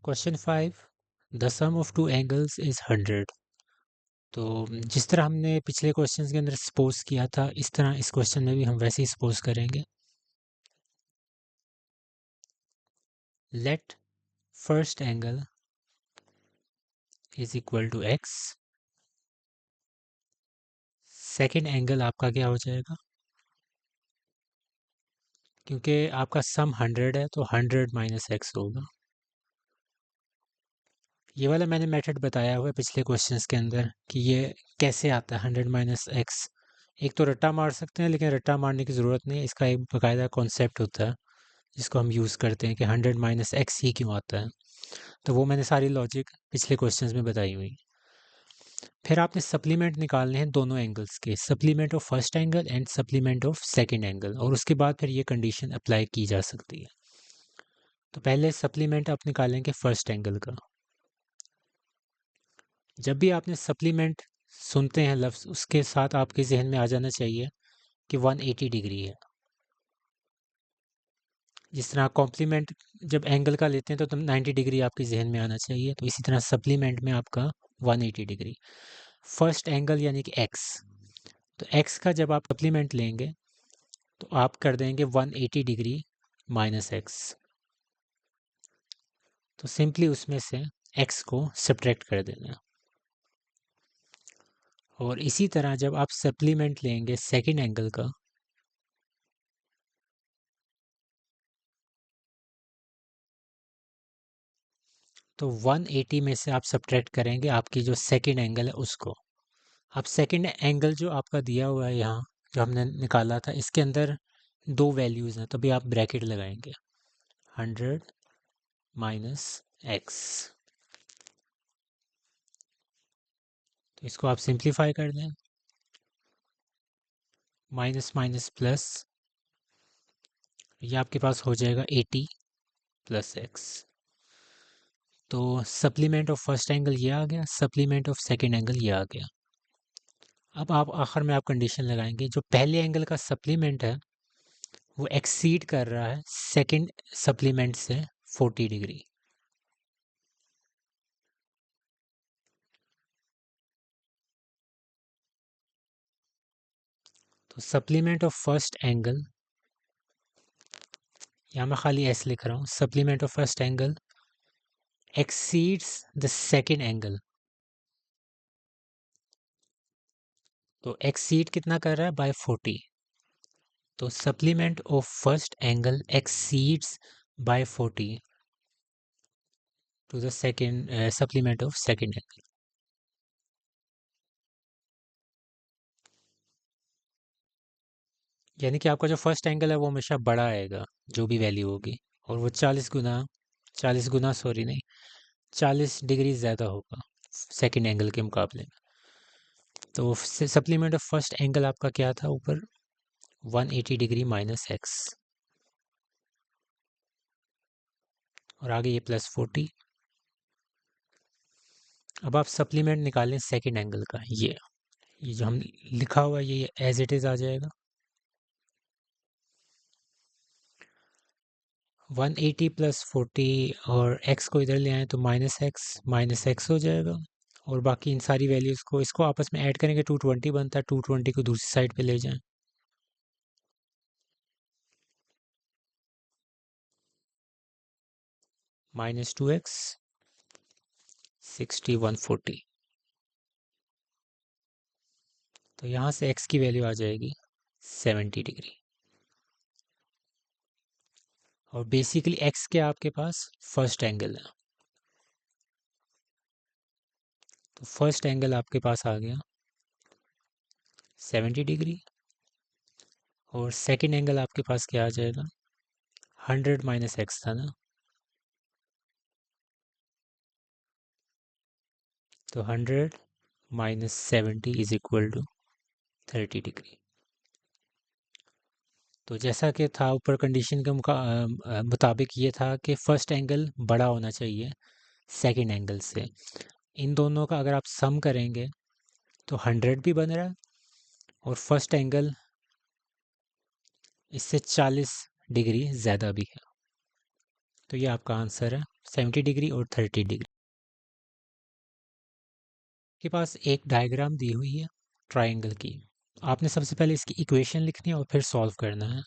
Question 5 the sum of two angles is 100। तो जिस तरह हमने पिछले क्वेश्चंस के अंदर सपोज किया था इस तरह इस क्वेश्चन में भी हम वैसे ही सपोज करेंगे। Let first angle is equal to X. Second angle आपका क्या हो जाएगा? क्योंकि आपका सम 100 है तो 100 माइनस एक्स होगा। ये वाला मैंने मेथड बताया हुआ है पिछले क्वेश्चंस के अंदर कि ये कैसे आता है 100 माइनस एक्स। एक तो रट्टा मार सकते हैं लेकिन रट्टा मारने की ज़रूरत नहीं है, इसका एक बाकायदा कॉन्सेप्ट होता है जिसको हम यूज़ करते हैं कि 100 माइनस एक्स ही क्यों आता है। तो वो मैंने सारी लॉजिक पिछले क्वेश्चंस में बताई हुई। फिर आपने सप्लीमेंट निकालने हैं दोनों एंगल्स के, supplement of first angle and supplement of second angle, और उसके बाद फिर ये कंडीशन अप्लाई की जा सकती है। तो पहले सप्लीमेंट आप निकालेंगे फर्स्ट एंगल का। जब भी आपने सप्लीमेंट सुनते हैं लफ्ज़, उसके साथ आपके जहन में आ जाना चाहिए कि 180 डिग्री है। जिस तरह कॉम्प्लीमेंट जब एंगल का लेते हैं तो 90 डिग्री आपके जहन में आना चाहिए, तो इसी तरह सप्लीमेंट में आपका 180 डिग्री। फर्स्ट एंगल यानी कि एक्स, तो एक्स का जब आप सप्लीमेंट लेंगे तो आप कर देंगे 180 डिग्री माइनस एक्स। तो सिंपली उसमें से एक्स को सब्ट्रैक्ट कर देना। और इसी तरह जब आप सप्लीमेंट लेंगे सेकंड एंगल का, तो 180 में से आप सब्ट्रैक्ट करेंगे आपकी जो सेकंड एंगल है उसको। अब सेकंड एंगल जो आपका दिया हुआ है यहाँ, जो हमने निकाला था, इसके अंदर दो वैल्यूज़ हैं, तभी आप ब्रैकेट लगाएंगे 100 माइनस एक्स। तो इसको आप सिंप्लीफाई कर दें, माइनस माइनस प्लस, ये आपके पास हो जाएगा 80 प्लस एक्स। तो सप्लीमेंट ऑफ फर्स्ट एंगल ये आ गया, सप्लीमेंट ऑफ सेकंड एंगल ये आ गया। अब आप आखिर में आप कंडीशन लगाएंगे जो पहले एंगल का सप्लीमेंट है वो एक्सीड कर रहा है सेकंड सप्लीमेंट से 40 डिग्री। तो सप्लीमेंट ऑफ फर्स्ट एंगल, यहाँ मैं खाली एस लिख रहा हूँ, supplement of first angle exceeds the second angle. तो एक्सीड कितना कर रहा है? बाय 40। तो supplement of first angle exceeds by 40 to the second supplement of second angle. यानी कि आपका जो फर्स्ट एंगल है वो हमेशा बड़ा आएगा, जो भी वैल्यू होगी, और वो 40 गुना सॉरी नहीं, 40 डिग्री ज़्यादा होगा सेकंड एंगल के मुकाबले में। तो सप्लीमेंट ऑफ फर्स्ट एंगल आपका क्या था ऊपर? 180 डिग्री माइनस एक्स, और आगे ये प्लस 40। अब आप सप्लीमेंट निकालें सेकंड एंगल का, ये जो हम लिखा हुआ है ये एज इट इज़ आ जाएगा। 180 प्लस 40, और x को इधर ले आए तो माइनस एक्स हो जाएगा। और बाकी इन सारी वैल्यूज़ को इसको आपस में ऐड करेंगे, 220 बनता है, 220 को दूसरी साइड पे ले जाएं। -2x 60 140। तो यहाँ से x की वैल्यू आ जाएगी 70 डिग्री। और बेसिकली x के आपके पास फर्स्ट एंगल है, तो फर्स्ट एंगल आपके पास आ गया 70 डिग्री। और सेकंड एंगल आपके पास क्या आ जाएगा? 100 माइनस एक्स था ना, तो 100 minus 70 is equal to 30 degree. तो जैसा कि था ऊपर कंडीशन के मुताबिक ये था कि फर्स्ट एंगल बड़ा होना चाहिए सेकंड एंगल से। इन दोनों का अगर आप सम करेंगे तो 100 भी बन रहा है, और फर्स्ट एंगल इससे 40 डिग्री ज़्यादा भी है। तो ये आपका आंसर है 70 डिग्री और 30 डिग्री। के पास एक डायग्राम दी हुई है ट्रायंगल की। आपने सबसे पहले इसकी इक्वेशन लिखनी है और फिर सॉल्व करना है।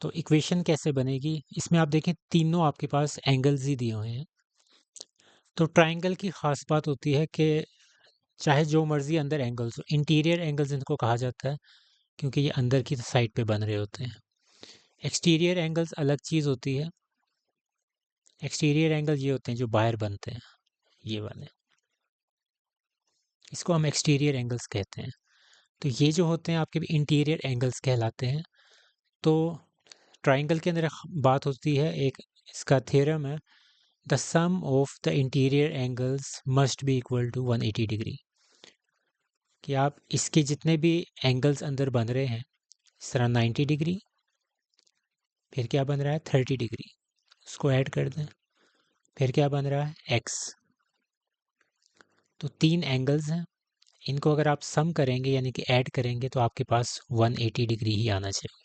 तो इक्वेशन कैसे बनेगी, इसमें आप देखें तीनों आपके पास एंगल्स ही दिए हुए हैं। तो ट्रायंगल की खास बात होती है कि चाहे जो मर्जी अंदर एंगल्स हो, इंटीरियर एंगल्स इनको कहा जाता है क्योंकि ये अंदर की साइड पे बन रहे होते हैं। एक्सटीरियर एंगल्स अलग चीज़ होती है। एक्सटीरियर एंगल ये होते हैं जो बाहर बनते हैं, ये वाले, इसको हम एक्सटीरियर एंगल्स कहते हैं। तो ये जो होते हैं आपके भी इंटीरियर एंगल्स कहलाते हैं। तो ट्रायंगल के अंदर एक बात होती है, एक इसका थ्योरम है, the sum of the interior angles must be equal to 180 degree. कि आप इसके जितने भी एंगल्स अंदर बन रहे हैं, इस तरह 90 डिग्री, फिर क्या बन रहा है 30 डिग्री, उसको ऐड कर दें, फिर क्या बन रहा है एक्स। तो तीन एंगल्स हैं, इनको अगर आप सम करेंगे यानी कि ऐड करेंगे तो आपके पास 180 डिग्री ही आना चाहिए।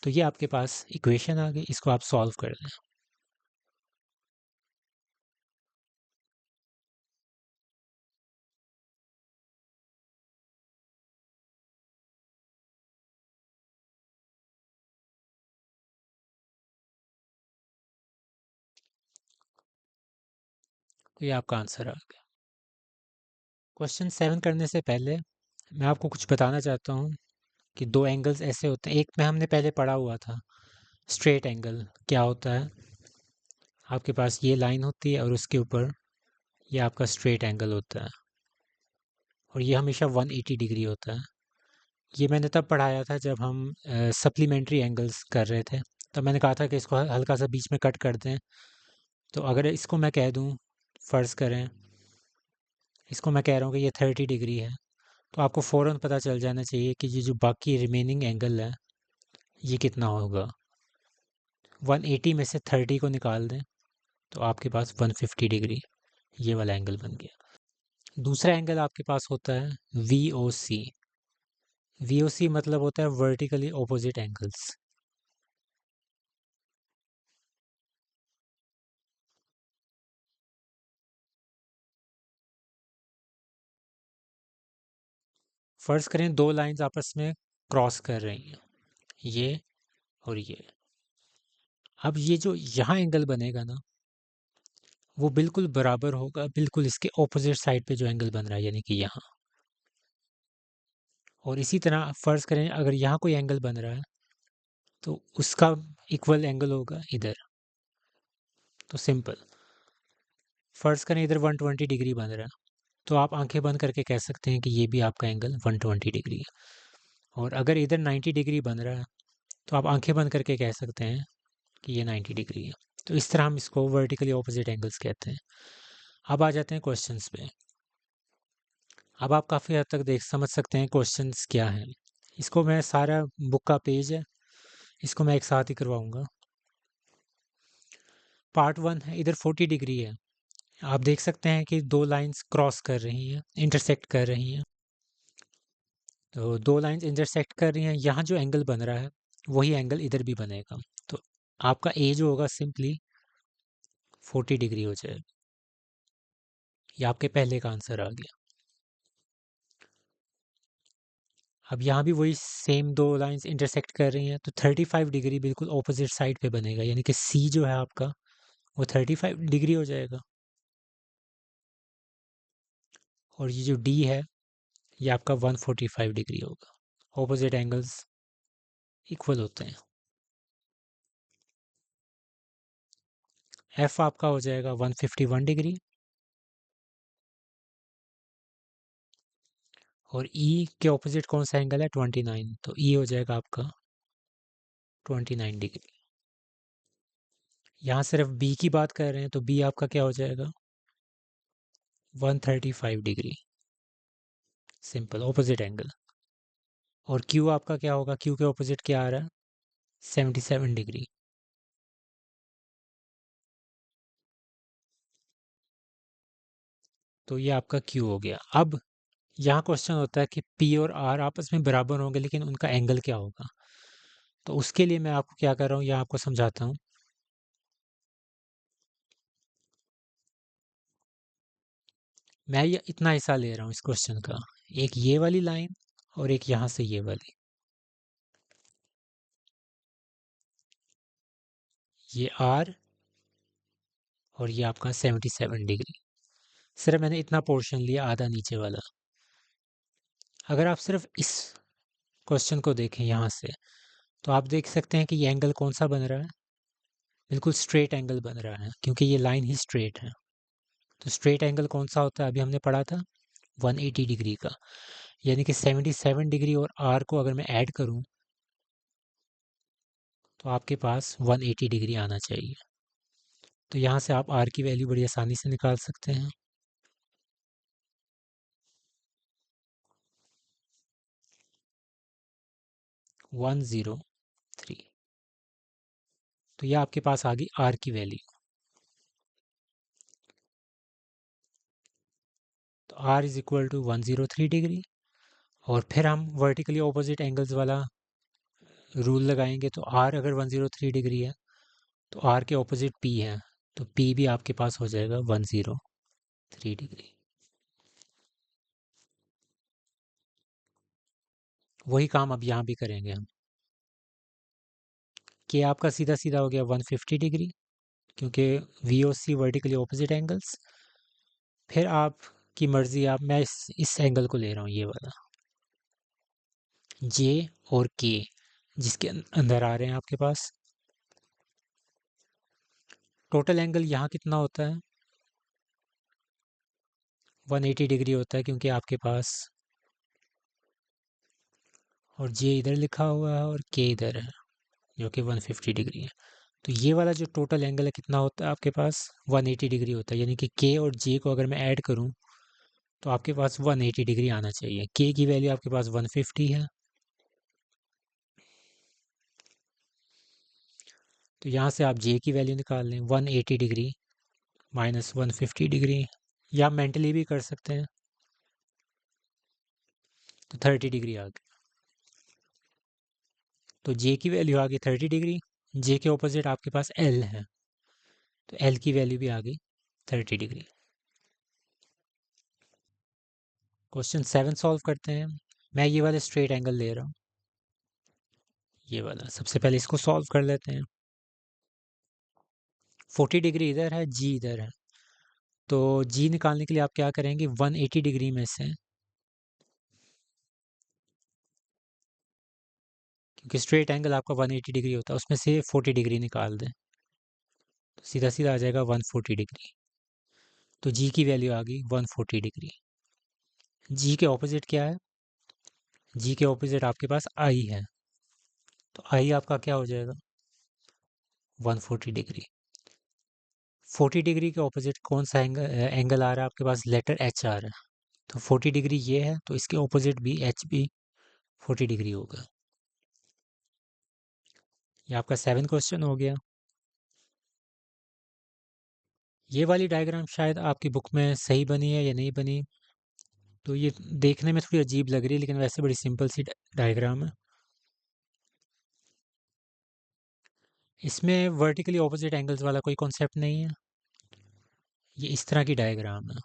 तो ये आपके पास इक्वेशन आ गई, इसको आप सॉल्व कर दें। तो ये आपका आंसर आ गया। क्वेश्चन 7 करने से पहले मैं आपको कुछ बताना चाहता हूँ कि दो एंगल्स ऐसे होते हैं, एक में हमने पहले पढ़ा हुआ था स्ट्रेट एंगल क्या होता है। आपके पास ये लाइन होती है और उसके ऊपर ये आपका स्ट्रेट एंगल होता है और ये हमेशा 180 डिग्री होता है। ये मैंने तब पढ़ाया था जब हम सप्लीमेंट्री एंगल्स कर रहे थे। तब मैंने कहा था कि इसको हल्का सा बीच में कट कर दें। तो अगर इसको मैं कह दूं, फ़र्ज़ करें इसको मैं कह रहा हूँ कि ये 30 डिग्री है, तो आपको फ़ौरन पता चल जाना चाहिए कि ये जो बाकी रिमेनिंग एंगल है ये कितना होगा। 180 में से 30 को निकाल दें तो आपके पास 150 डिग्री ये वाला एंगल बन गया। दूसरा एंगल आपके पास होता है वी ओ सी। वी ओ सी मतलब होता है वर्टिकली ऑपोजिट एंगल्स। फ़र्ज़ करें दो लाइंस आपस में क्रॉस कर रही हैं, ये और ये। अब ये जो यहाँ एंगल बनेगा ना, वो बिल्कुल बराबर होगा बिल्कुल इसके ऑपोजिट साइड पे जो एंगल बन रहा है यानी कि यहाँ। और इसी तरह फ़र्ज़ करें अगर यहाँ कोई एंगल बन रहा है तो उसका इक्वल एंगल होगा इधर। तो सिंपल, फ़र्ज़ करें इधर 120 डिग्री बन रहा है, तो आप आंखें बंद करके कह सकते हैं कि ये भी आपका एंगल 120 डिग्री है। और अगर इधर 90 डिग्री बन रहा है तो आप आंखें बंद करके कह सकते हैं कि ये 90 डिग्री है। तो इस तरह हम इसको वर्टिकली ऑपोजिट एंगल्स कहते हैं। अब आ जाते हैं क्वेश्चंस पे। अब आप काफ़ी हद तक देख समझ सकते हैं क्वेश्चंस क्या हैं। इसको मैं सारा बुक का पेज है, इसको मैं एक साथ ही करवाऊंगा। पार्ट 1 है, इधर 40 डिग्री है। आप देख सकते हैं कि दो लाइंस क्रॉस कर रही हैं, इंटरसेक्ट कर रही हैं। तो दो लाइंस इंटरसेक्ट कर रही हैं, यहाँ जो एंगल बन रहा है वही एंगल इधर भी बनेगा। तो आपका ए जो होगा सिंपली 40 डिग्री हो जाएगा। ये आपके पहले का आंसर आ गया। अब यहाँ भी वही सेम दो लाइंस इंटरसेक्ट कर रही हैं तो 35 डिग्री बिल्कुल ऑपोजिट साइड पे बनेगा, यानी कि सी जो है आपका वो 35 डिग्री हो जाएगा। और ये जो डी है ये आपका 145 डिग्री होगा। ऑपोजिट एंगल्स इक्वल होते हैं। एफ आपका हो जाएगा 151 डिग्री और ई के ऑपोजिट कौन सा एंगल है 29, तो ई हो जाएगा आपका 29 डिग्री। यहाँ सिर्फ बी की बात कर रहे हैं तो बी आपका क्या हो जाएगा 135 डिग्री, सिंपल ऑपोजिट एंगल। और क्यू आपका क्या होगा, क्यू के ऑपोजिट क्या आ रहा है 77 डिग्री। तो ये आपका क्यू हो गया। अब यहाँ क्वेश्चन होता है कि पी और आर आपस में बराबर होंगे लेकिन उनका एंगल क्या होगा। तो उसके लिए मैं आपको क्या कर रहा हूँ, यहाँ आपको समझाता हूँ। मैं ये इतना हिस्सा ले रहा हूँ इस क्वेश्चन का, एक ये वाली लाइन और एक यहाँ से ये वाली, ये आर और ये आपका 77 डिग्री। सिर्फ मैंने इतना पोर्शन लिया, आधा नीचे वाला। अगर आप सिर्फ इस क्वेश्चन को देखें यहाँ से, तो आप देख सकते हैं कि ये एंगल कौन सा बन रहा है, बिल्कुल स्ट्रेट एंगल बन रहा है क्योंकि ये लाइन ही स्ट्रेट है। तो स्ट्रेट एंगल कौन सा होता है, अभी हमने पढ़ा था 180 डिग्री का, यानी कि 77 डिग्री और आर को अगर मैं ऐड करूं तो आपके पास 180 डिग्री आना चाहिए। तो यहाँ से आप आर की वैल्यू बड़ी आसानी से निकाल सकते हैं। 103। तो यह आपके पास आ गई आर की वैल्यू। तो R is equal to 103 degree. और फिर हम वर्टिकली ऑपोजिट एंगल्स वाला रूल लगाएंगे। तो आर अगर 103 डिग्री है तो आर के ऑपोजिट पी है, तो पी भी आपके पास हो जाएगा 103 डिग्री। वही काम अब यहाँ भी करेंगे हम। के आपका सीधा सीधा हो गया 150 डिग्री, क्योंकि वी ओ सी वर्टिकली ऑपोजिट एंगल्स। फिर आपकी मर्जी, आप मैं इस एंगल को ले रहा हूँ, ये वाला जे और के जिसके अंदर आ रहे हैं आपके पास। टोटल एंगल यहाँ कितना होता है, 180 डिग्री होता है, क्योंकि आपके पास और जे इधर लिखा हुआ है और के इधर है, जो कि 150 डिग्री है। तो ये वाला जो टोटल एंगल है कितना होता है आपके पास, 180 डिग्री होता है। यानी कि के और जे को अगर मैं ऐड करूं तो आपके पास 180 डिग्री आना चाहिए। के की वैल्यू आपके पास 150 है, तो यहाँ से आप जे की वैल्यू निकाल लें, 180 डिग्री माइनस 150 डिग्री, या आप मेंटली भी कर सकते हैं। तो 30 डिग्री आ गई। तो जे की वैल्यू आ गई 30 डिग्री। जे के ऑपोजिट आपके पास एल है, तो एल की वैल्यू भी आ गई 30 डिग्री। क्वेश्चन 7 सॉल्व करते हैं। मैं ये वाला स्ट्रेट एंगल ले रहा हूँ, ये वाला। सबसे पहले इसको सॉल्व कर लेते हैं। 40 डिग्री इधर है, जी इधर है। तो जी निकालने के लिए आप क्या करेंगे, 180 डिग्री में से, क्योंकि स्ट्रेट एंगल आपका 180 डिग्री होता है, उसमें से 40 डिग्री निकाल दें, तो सीधा सीधा आ जाएगा 140 डिग्री। तो जी की वैल्यू आ गई 140 डिग्री। जी के ऑपोजिट क्या है, जी के ऑपोजिट आपके पास आई है, तो आई आपका क्या हो जाएगा, 140 डिग्री। 40 डिग्री के ऑपोजिट कौन सा एंगल आ रहा है आपके पास, लेटर एच आ रहा है। तो 40 डिग्री ये है, तो इसके ऑपोजिट भी एच भी 40 डिग्री होगा। ये आपका 7 क्वेश्चन हो गया। ये वाली डायग्राम शायद आपकी बुक में सही बनी है या नहीं बनी, तो ये देखने में थोड़ी अजीब लग रही है, लेकिन वैसे बड़ी सिंपल सी डायग्राम है। इसमें वर्टिकली ऑपोजिट एंगल्स वाला कोई कॉन्सेप्ट नहीं है। ये इस तरह की डायग्राम है।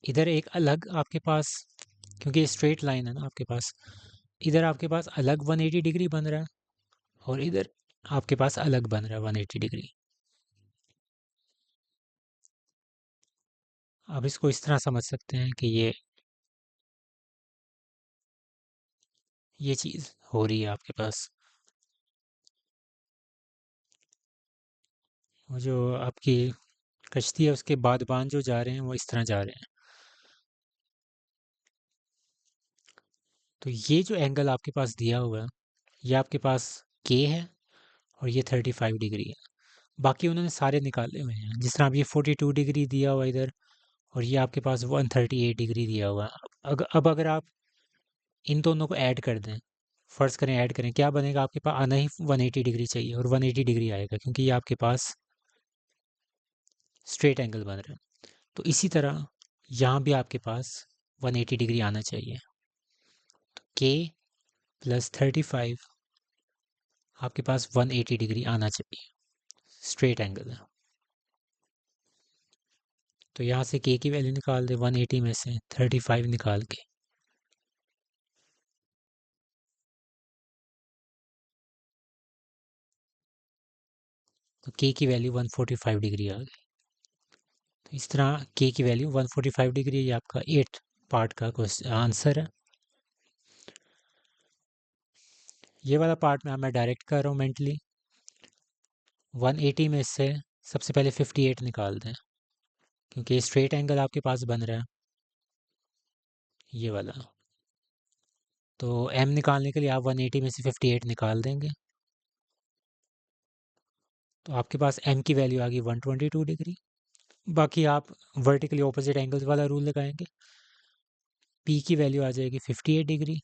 इधर एक अलग आपके पास, क्योंकि ये स्ट्रेट लाइन है ना आपके पास, इधर आपके पास अलग 180 डिग्री बन रहा है और इधर आपके पास अलग बन रहा है 180 डिग्री। आप इसको इस तरह समझ सकते हैं कि ये चीज़ हो रही है आपके पास। वो जो आपकी कश्ती है उसके बादबान जो जा रहे हैं वो इस तरह जा रहे हैं। तो ये जो एंगल आपके पास दिया हुआ है, ये आपके पास के है और ये 35 डिग्री है। बाकी उन्होंने सारे निकाले हुए हैं, जिस तरह अब ये 42 डिग्री दिया हुआ इधर, और ये आपके पास 138 डिग्री दिया हुआ है। अब अगर आप इन दोनों को ऐड कर दें, फर्ज करें ऐड करें, क्या बनेगा, आपके पास आना ही 180 डिग्री चाहिए, और 180 डिग्री आएगा क्योंकि ये आपके पास स्ट्रेट एंगल बन रहा है। तो इसी तरह यहाँ भी आपके पास 180 डिग्री आना चाहिए। तो के प्लस 35 आपके पास 180 डिग्री आना चाहिए, स्ट्रेट एंगल है। तो यहाँ से के की वैल्यू निकाल दे 180 में से 35 निकाल के। तो के की वैल्यू 145 डिग्री आ गई। तो इस तरह के की वैल्यू 145 डिग्री, ये आपका 8th पार्ट का क्वेश्चन आंसर है। ये वाला पार्ट मैं डायरेक्ट कर रहा हूँ मेंटली। 180 में से सबसे पहले 58 निकाल दें, क्योंकि स्ट्रेट एंगल आपके पास बन रहा है ये वाला। तो m निकालने के लिए आप 180 में से 58 निकाल देंगे, तो आपके पास m की वैल्यू आ गई 122 डिग्री। बाकी आप वर्टिकली ऑपोजिट एंगल्स वाला रूल लगाएंगे, p की वैल्यू आ जाएगी 58 डिग्री,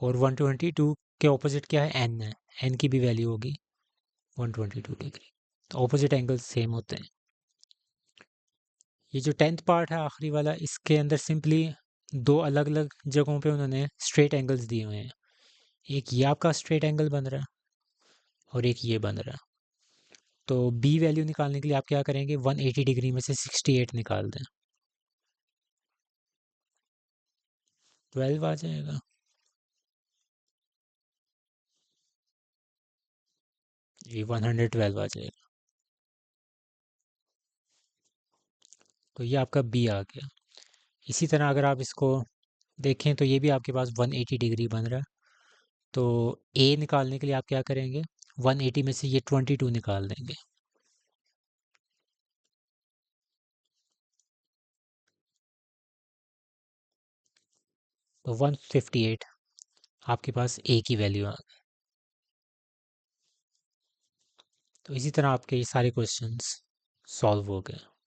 और 122 के ऑपोजिट क्या है, n है, n की भी वैल्यू होगी 122 डिग्री। तो ऑपोजिट एंगल्स सेम होते हैं। ये जो 10th पार्ट है आखिरी वाला, इसके अंदर सिंपली दो अलग अलग जगहों पे उन्होंने स्ट्रेट एंगल्स दिए हुए हैं। एक ये आपका स्ट्रेट एंगल बन रहा है और एक ये बन रहा है। तो b वैल्यू निकालने के लिए आप क्या करेंगे, 180 डिग्री में से 68 निकाल दें, 12 आ जाएगा। ये 112 आ जाएगा। तो ये आपका b आ गया। इसी तरह अगर आप इसको देखें तो ये भी आपके पास 180 डिग्री बन रहा है। तो a निकालने के लिए आप क्या करेंगे, 180 में से ये 22 निकाल देंगे। तो 158 आपके पास a की वैल्यू आ गई। तो इसी तरह आपके ये सारे क्वेश्चंस सॉल्व हो गए।